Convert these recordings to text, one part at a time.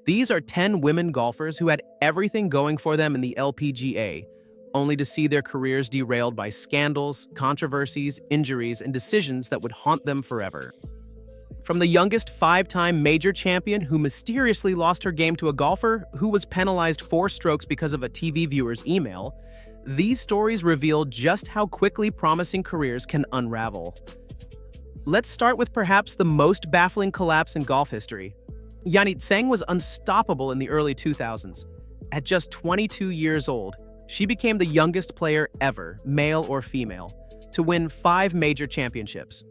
These are 10 women golfers who had everything going for them in the LPGA, only to see their careers derailed by scandals, controversies, injuries, and decisions that would haunt them forever. From the youngest five-time major champion who mysteriously lost her game to a golfer who was penalized 4 strokes because of a TV viewer's email, these stories reveal just how quickly promising careers can unravel. Let's start with perhaps the most baffling collapse in golf history. Yani Tseng was unstoppable in the early 2000s. At just 22 years old, she became the youngest player ever, male or female, to win 5 major championships.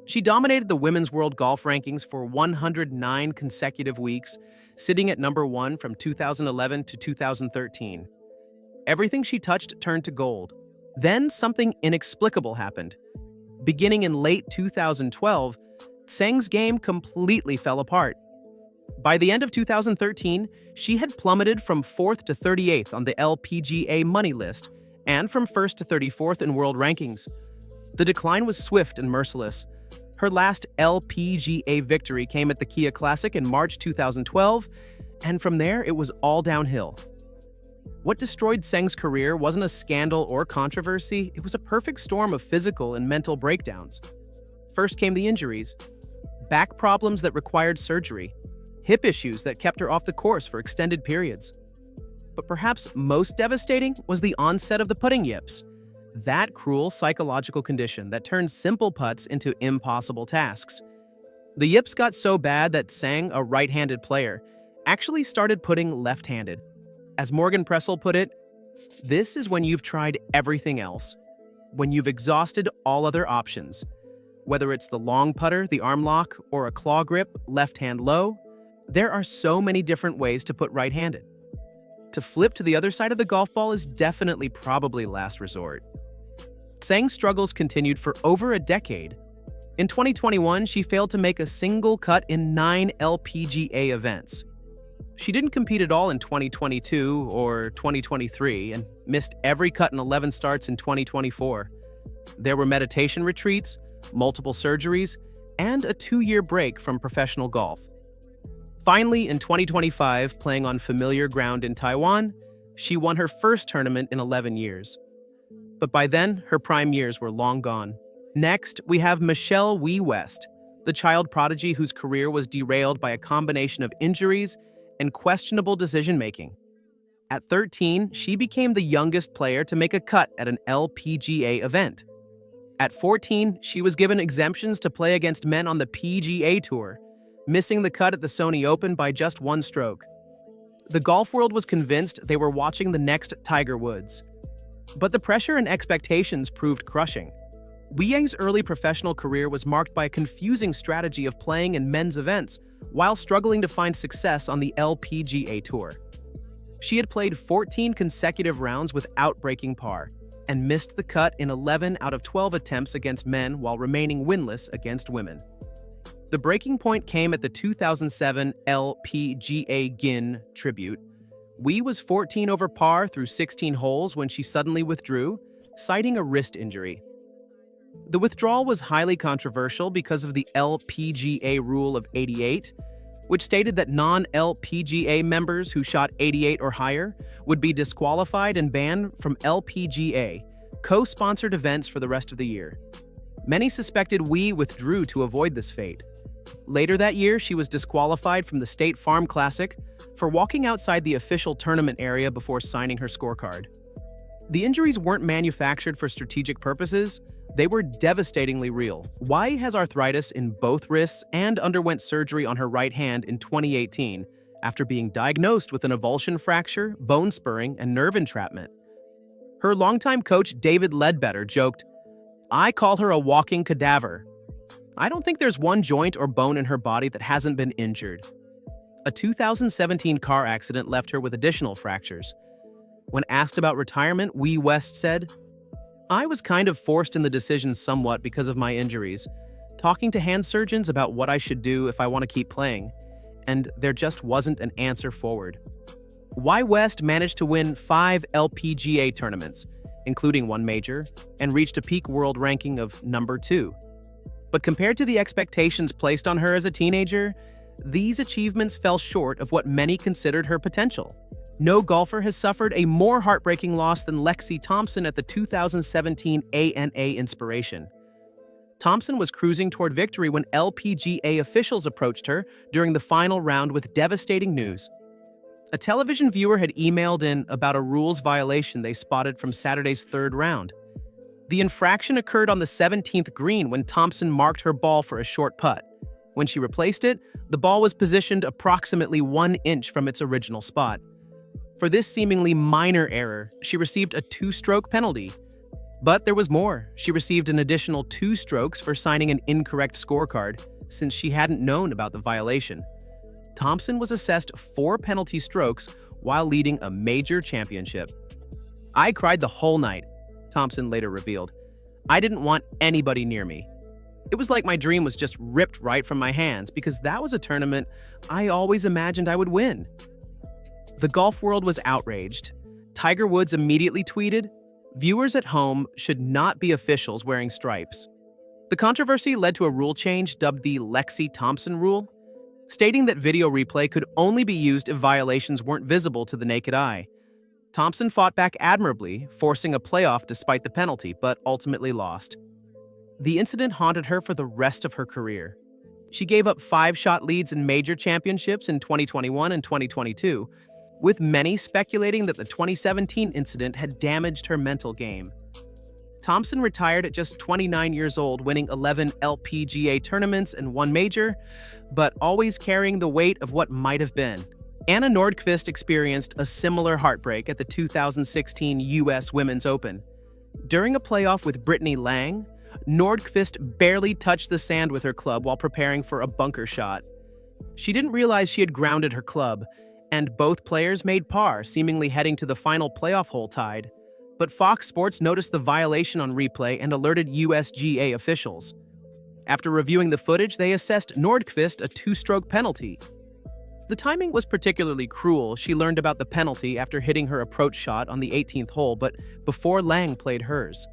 She dominated the women's world golf rankings for 109 consecutive weeks, sitting at number 1 from 2011 to 2013. Everything she touched turned to gold. Then something inexplicable happened. Beginning in late 2012, Tseng's game completely fell apart. By the end of 2013, she had plummeted from 4th to 38th on the LPGA money list and from 1st to 34th in world rankings. The decline was swift and merciless. Her last LPGA victory came at the Kia Classic in March 2012, and from there it was all downhill. What destroyed Tseng's career wasn't a scandal or controversy, it was a perfect storm of physical and mental breakdowns. First came the injuries. Back problems that required surgery. Hip issues that kept her off the course for extended periods. But perhaps most devastating was the onset of the putting yips. That cruel psychological condition that turns simple putts into impossible tasks. The yips got so bad that Tseng, a right-handed player, actually started putting left-handed. As Morgan Pressel put it, "This is when you've tried everything else, when you've exhausted all other options. Whether it's the long putter, the arm lock, or a claw grip, left hand low, there are so many different ways to put right-handed. To flip to the other side of the golf ball is definitely probably last resort." Tseng's struggles continued for over a decade. In 2021, she failed to make a single cut in 9 LPGA events. She didn't compete at all in 2022 or 2023 and missed every cut in 11 starts in 2024. There were meditation retreats, multiple surgeries, and a 2-year break from professional golf. Finally, in 2025, playing on familiar ground in Taiwan, she won her first tournament in 11 years. But by then, her prime years were long gone. Next, we have Wie West, the child prodigy whose career was derailed by a combination of injuries and questionable decision-making. At 13, she became the youngest player to make a cut at an LPGA event. At 14, she was given exemptions to play against men on the PGA Tour, missing the cut at the Sony Open by just 1 stroke. The golf world was convinced they were watching the next Tiger Woods. But the pressure and expectations proved crushing. Wie's early professional career was marked by a confusing strategy of playing in men's events while struggling to find success on the LPGA Tour. She had played 14 consecutive rounds without breaking par and missed the cut in 11 out of 12 attempts against men while remaining winless against women. The breaking point came at the 2007 LPGA Gin Tribute. Wie was 14 over par through 16 holes when she suddenly withdrew, citing a wrist injury. The withdrawal was highly controversial because of the LPGA Rule of 88, which stated that non-LPGA members who shot 88 or higher would be disqualified and banned from LPGA, co-sponsored events for the rest of the year. Many suspected Wie withdrew to avoid this fate. Later that year, she was disqualified from the State Farm Classic for walking outside the official tournament area before signing her scorecard. The injuries weren't manufactured for strategic purposes, they were devastatingly real. Wie has arthritis in both wrists and underwent surgery on her right hand in 2018 after being diagnosed with an avulsion fracture, bone spurring, and nerve entrapment. Her longtime coach David Ledbetter joked, "I call her a walking cadaver. I don't think there's one joint or bone in her body that hasn't been injured." A 2017 car accident left her with additional fractures. When asked about retirement, Wie West said, "I was kind of forced in the decision somewhat because of my injuries, talking to hand surgeons about what I should do if I want to keep playing, and there just wasn't an answer forward." Wie West managed to win 5 LPGA tournaments, including 1 major, and reached a peak world ranking of number 2. But compared to the expectations placed on her as a teenager, these achievements fell short of what many considered her potential. No golfer has suffered a more heartbreaking loss than Lexi Thompson at the 2017 ANA Inspiration. Thompson was cruising toward victory when LPGA officials approached her during the final round with devastating news. A television viewer had emailed in about a rules violation they spotted from Saturday's third round. The infraction occurred on the 17th green when Thompson marked her ball for a short putt. When she replaced it, the ball was positioned approximately 1 inch from its original spot. For this seemingly minor error, she received a 2-stroke penalty. But there was more. She received an additional 2 strokes for signing an incorrect scorecard, since she hadn't known about the violation. Thompson was assessed 4 penalty strokes while leading a major championship. "I cried the whole night," Thompson later revealed. "I didn't want anybody near me. It was like my dream was just ripped right from my hands because that was a tournament I always imagined I would win." The golf world was outraged. Tiger Woods immediately tweeted, "Viewers at home should not be officials wearing stripes." The controversy led to a rule change dubbed the Lexi Thompson rule, stating that video replay could only be used if violations weren't visible to the naked eye. Thompson fought back admirably, forcing a playoff despite the penalty, but ultimately lost. The incident haunted her for the rest of her career. She gave up 5-shot leads in major championships in 2021 and 2022, with many speculating that the 2017 incident had damaged her mental game. Thompson retired at just 29 years old, winning 11 LPGA tournaments and 1 major, but always carrying the weight of what might have been. Yani Nordqvist experienced a similar heartbreak at the 2016 US Women's Open. During a playoff with Brittany Lang, Nordqvist barely touched the sand with her club while preparing for a bunker shot. She didn't realize she had grounded her club, and both players made par, seemingly heading to the final playoff hole tied. But Fox Sports noticed the violation on replay and alerted USGA officials. After reviewing the footage, they assessed Nordqvist a 2-stroke penalty. The timing was particularly cruel. She learned about the penalty after hitting her approach shot on the 18th hole, but before Lang played hers.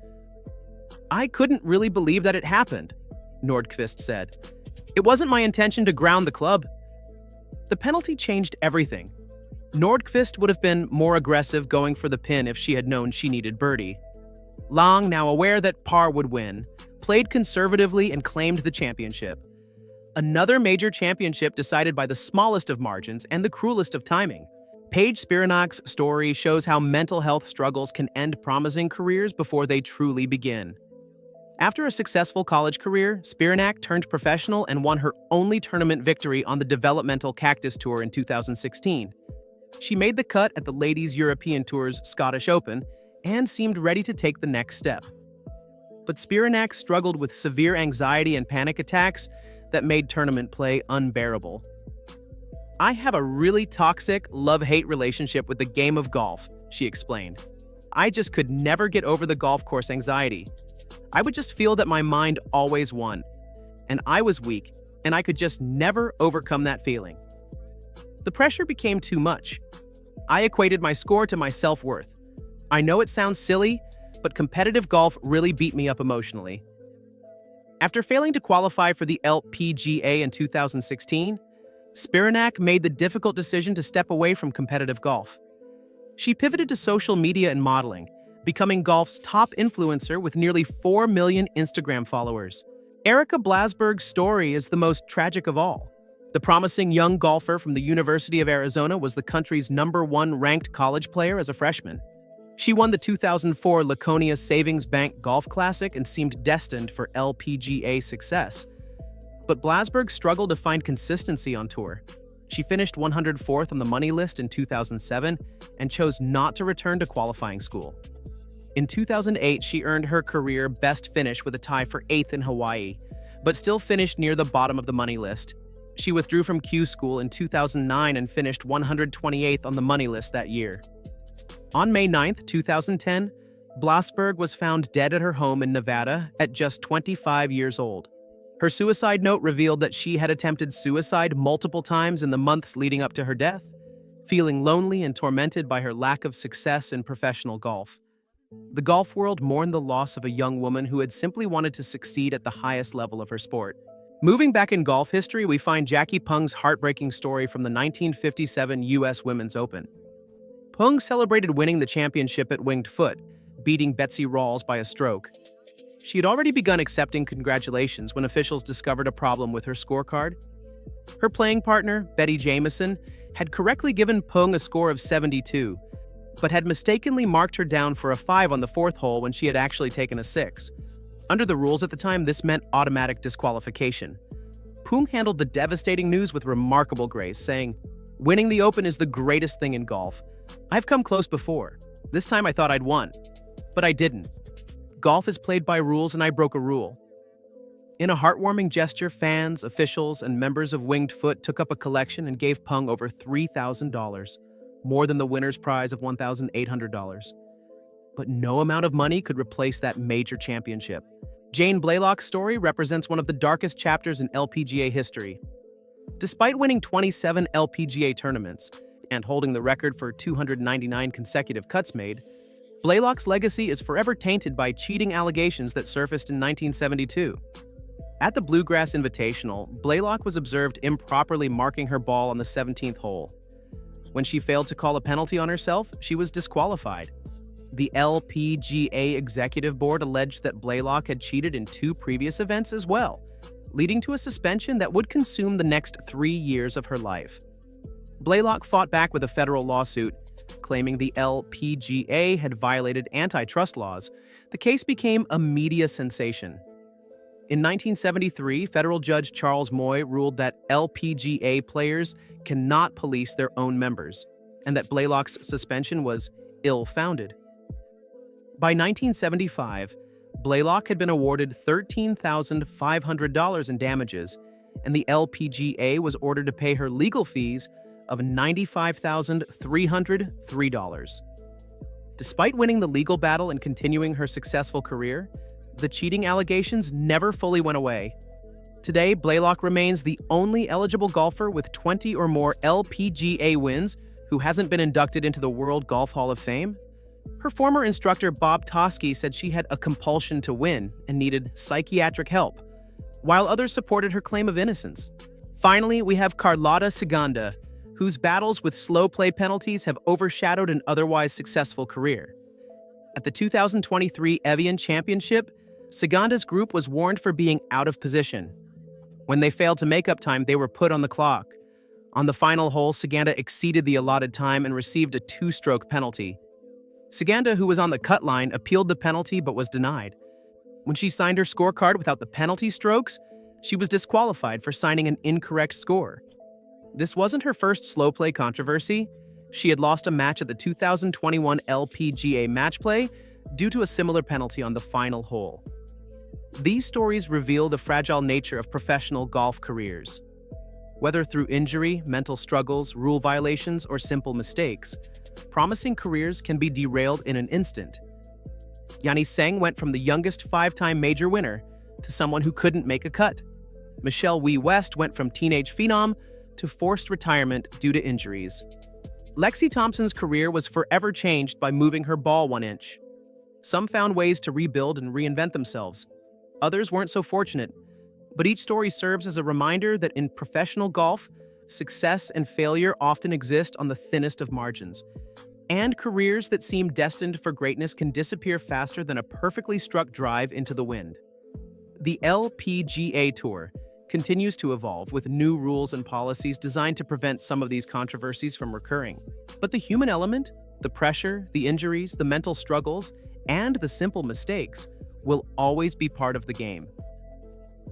"I couldn't really believe that it happened," Nordqvist said. "It wasn't my intention to ground the club." The penalty changed everything. Nordqvist would have been more aggressive going for the pin if she had known she needed birdie. Lang, now aware that par would win, played conservatively and claimed the championship. Another major championship decided by the smallest of margins and the cruelest of timing. Paige Spiranac's story shows how mental health struggles can end promising careers before they truly begin. After a successful college career, Spiranac turned professional and won her only tournament victory on the developmental Cactus Tour in 2016. She made the cut at the Ladies European Tour's Scottish Open and seemed ready to take the next step. But Spiranac struggled with severe anxiety and panic attacks that made tournament play unbearable. "I have a really toxic love-hate relationship with the game of golf," she explained. "I just could never get over the golf course anxiety. I would just feel that my mind always won, and I was weak, and I could just never overcome that feeling. The pressure became too much. I equated my score to my self-worth. I know it sounds silly, but competitive golf really beat me up emotionally." After failing to qualify for the LPGA in 2016, Spiranac made the difficult decision to step away from competitive golf. She pivoted to social media and modeling, becoming golf's top influencer with nearly 4 million Instagram followers. Erica Blasberg's story is the most tragic of all. The promising young golfer from the University of Arizona was the country's #1 ranked college player as a freshman. She won the 2004 Laconia Savings Bank Golf Classic and seemed destined for LPGA success. But Blasberg struggled to find consistency on tour. She finished 104th on the money list in 2007 and chose not to return to qualifying school. In 2008, she earned her career best finish with a tie for 8th in Hawaii, but still finished near the bottom of the money list. She withdrew from Q School in 2009 and finished 128th on the money list that year. On May 9, 2010, Blasberg was found dead at her home in Nevada at just 25 years old. Her suicide note revealed that she had attempted suicide multiple times in the months leading up to her death, feeling lonely and tormented by her lack of success in professional golf. The golf world mourned the loss of a young woman who had simply wanted to succeed at the highest level of her sport. Moving back in golf history, we find Jackie Pung's heartbreaking story from the 1957 U.S. Women's Open. Pung celebrated winning the championship at Winged Foot, beating Betsy Rawls by a stroke. She had already begun accepting congratulations when officials discovered a problem with her scorecard. Her playing partner, Betty Jamieson, had correctly given Pung a score of 72, but had mistakenly marked her down for a 5 on the fourth hole when she had actually taken a 6. Under the rules at the time, this meant automatic disqualification. Pung handled the devastating news with remarkable grace, saying, "Winning the Open is the greatest thing in golf. I've come close before. This time I thought I'd won, but I didn't. Golf is played by rules and I broke a rule." In a heartwarming gesture, fans, officials, and members of Winged Foot took up a collection and gave Pung over $3,000, more than the winner's prize of $1,800. But no amount of money could replace that major championship. Jane Blalock's story represents one of the darkest chapters in LPGA history. Despite winning 27 LPGA tournaments and holding the record for 299 consecutive cuts made, Blalock's legacy is forever tainted by cheating allegations that surfaced in 1972. At the Bluegrass Invitational, Blalock was observed improperly marking her ball on the 17th hole. When she failed to call a penalty on herself, she was disqualified. The LPGA Executive Board alleged that Blalock had cheated in 2 previous events as well, leading to a suspension that would consume the next 3 years of her life. Blalock fought back with a federal lawsuit, claiming the LPGA had violated antitrust laws. The case became a media sensation. In 1973, federal judge Charles Moy ruled that LPGA players cannot police their own members, and that Blalock's suspension was ill-founded. By 1975, Blalock had been awarded $13,500 in damages, and the LPGA was ordered to pay her legal fees of $95,303. Despite winning the legal battle and continuing her successful career, the cheating allegations never fully went away. Today, Blalock remains the only eligible golfer with 20 or more LPGA wins who hasn't been inducted into the World Golf Hall of Fame. Her former instructor Bob Toski said she had a compulsion to win and needed psychiatric help, while others supported her claim of innocence. Finally, we have Carlota Ciganda, whose battles with slow play penalties have overshadowed an otherwise successful career. At the 2023 Evian Championship, Ciganda's group was warned for being out of position. When they failed to make up time, they were put on the clock. On the final hole, Ciganda exceeded the allotted time and received a 2-stroke penalty. Ciganda, who was on the cut line, appealed the penalty but was denied. When she signed her scorecard without the penalty strokes, she was disqualified for signing an incorrect score. This wasn't her first slow play controversy. She had lost a match at the 2021 LPGA match play due to a similar penalty on the final hole. These stories reveal the fragile nature of professional golf careers. Whether through injury, mental struggles, rule violations, or simple mistakes, promising careers can be derailed in an instant. Yani Tseng went from the youngest 5-time major winner to someone who couldn't make a cut. Wie West went from teenage phenom to forced retirement due to injuries. Lexi Thompson's career was forever changed by moving her ball 1 inch. Some found ways to rebuild and reinvent themselves. Others weren't so fortunate, but each story serves as a reminder that in professional golf, success and failure often exist on the thinnest of margins, and careers that seem destined for greatness can disappear faster than a perfectly struck drive into the wind. The LPGA Tour continues to evolve with new rules and policies designed to prevent some of these controversies from recurring. But the human element, the pressure, the injuries, the mental struggles, and the simple mistakes will always be part of the game.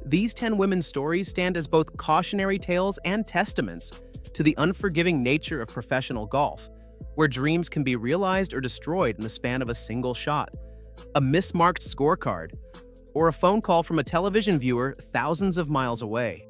These 10 women's stories stand as both cautionary tales and testaments to the unforgiving nature of professional golf, where dreams can be realized or destroyed in the span of a single shot, a mismarked scorecard, or a phone call from a television viewer thousands of miles away.